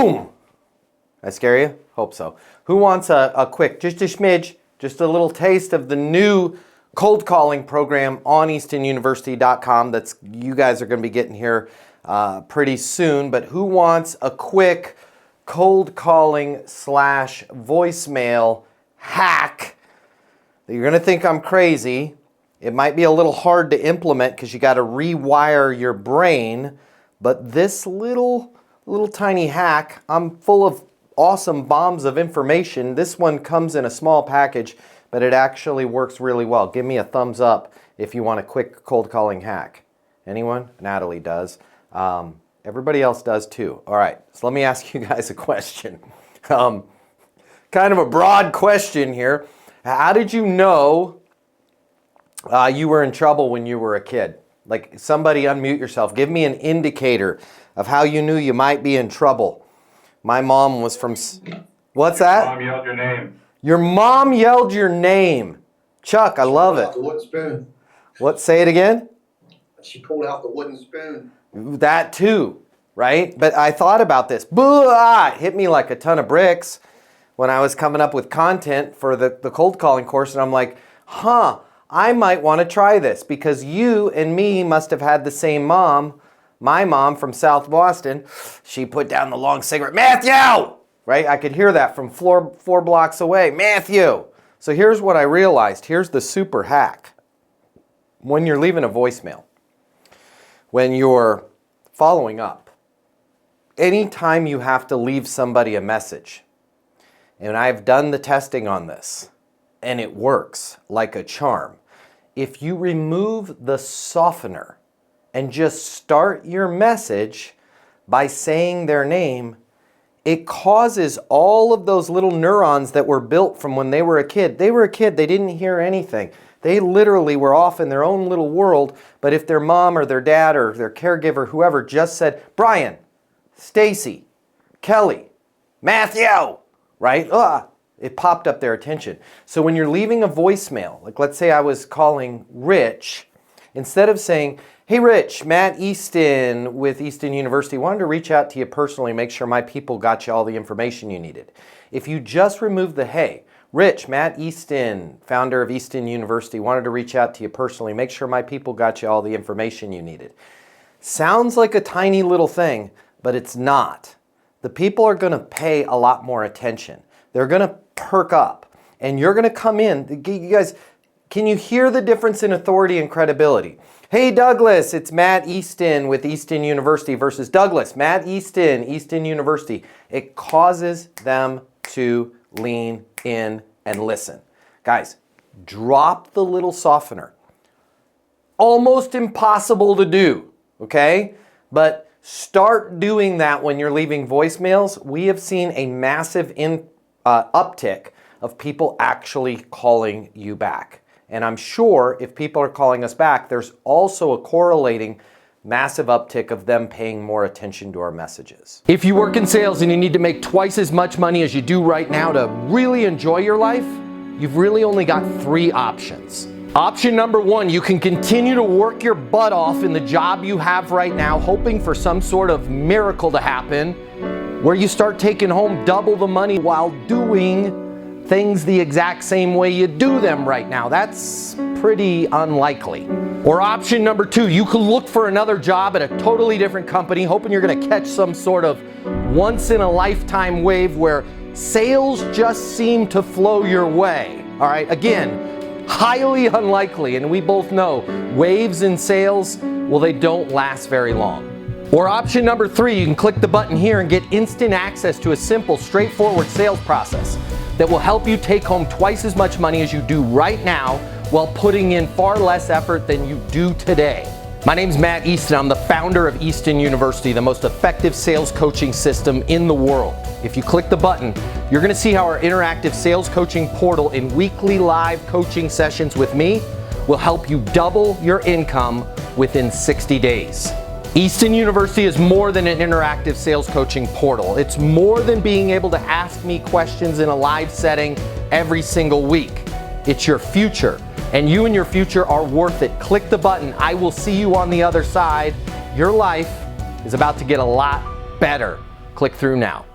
Boom! I scare you? Hope so. Who wants a quick, just a smidge, just a little taste of the new cold calling program on eastonuniversity.com that's you guys are going to be getting here pretty soon. But who wants a quick cold calling / voicemail hack that you're going to think I'm crazy? It might be a little hard to implement because you got to rewire your brain. But this little tiny hack, I'm full of awesome bombs of information. This one comes in a small package, but it actually works really well. Give me a thumbs up if you want a quick cold calling hack. Anyone? Natalie does. Everybody else does too. All right, so let me ask you guys a question. Kind of a broad question here. How did you know you were in trouble when you were a kid? Like, somebody unmute yourself. Give me an indicator of how you knew you might be in trouble. My mom was from... What's that? Mom yelled your name. Your mom yelled your name. Chuck, I love it. The wooden spoon. What? Say it again? She pulled out the wooden spoon. That too, right? But I thought about this. It hit me like a ton of bricks when I was coming up with content for the cold calling course. And I'm like, I might want to try this because you and me must have had the same mom. My mom from South Boston, she put down the long cigarette. Matthew! Right? I could hear that from four blocks away. Matthew! So here's what I realized. Here's the super hack. When you're leaving a voicemail, when you're following up, anytime you have to leave somebody a message, and I've done the testing on this, and it works like a charm. If you remove the softener and just start your message by saying their name, it causes all of those little neurons that were built from when they were a kid. They were a kid, they didn't hear anything. They literally were off in their own little world, but if their mom or their dad or their caregiver, whoever, just said, Brian, Stacy, Kelly, Matthew, right? It popped up their attention. So when you're leaving a voicemail, like let's say I was calling Rich, instead of saying, hey Rich, Matt Easton with Easton University, wanted to reach out to you personally, make sure my people got you all the information you needed. If you just remove the hey, Rich, Matt Easton, founder of Easton University, wanted to reach out to you personally, make sure my people got you all the information you needed. Sounds like a tiny little thing, but it's not. The people are going to pay a lot more attention. They're going to perk up, and you're going to come in. You guys, can you hear the difference in authority and credibility? Hey Douglas, it's Matt Easton with Easton University versus Douglas, Matt Easton, Easton University. It causes them to lean in and listen. Guys, drop the little softener. Almost impossible to do, okay? But start doing that when you're leaving voicemails. We have seen a massive uptick of people actually calling you back. And I'm sure if people are calling us back, there's also a correlating massive uptick of them paying more attention to our messages. If you work in sales and you need to make twice as much money as you do right now to really enjoy your life, you've really only got 3 options. Option number 1, you can continue to work your butt off in the job you have right now, hoping for some sort of miracle to happen, where you start taking home double the money while doing things the exact same way you do them right now. That's pretty unlikely. Or option number 2, you can look for another job at a totally different company, hoping you're gonna catch some sort of once-in-a-lifetime wave where sales just seem to flow your way. All right, again, highly unlikely, and we both know waves in sales, well, they don't last very long. Or option number 3, you can click the button here and get instant access to a simple, straightforward sales process that will help you take home twice as much money as you do right now while putting in far less effort than you do today. My name's Matt Easton. I'm the founder of Easton University, the most effective sales coaching system in the world. If you click the button, you're going to see how our interactive sales coaching portal and weekly live coaching sessions with me will help you double your income within 60 days. Easton University is more than an interactive sales coaching portal. It's more than being able to ask me questions in a live setting every single week. It's your future, and you and your future are worth it. Click the button. I will see you on the other side. Your life is about to get a lot better. Click through now.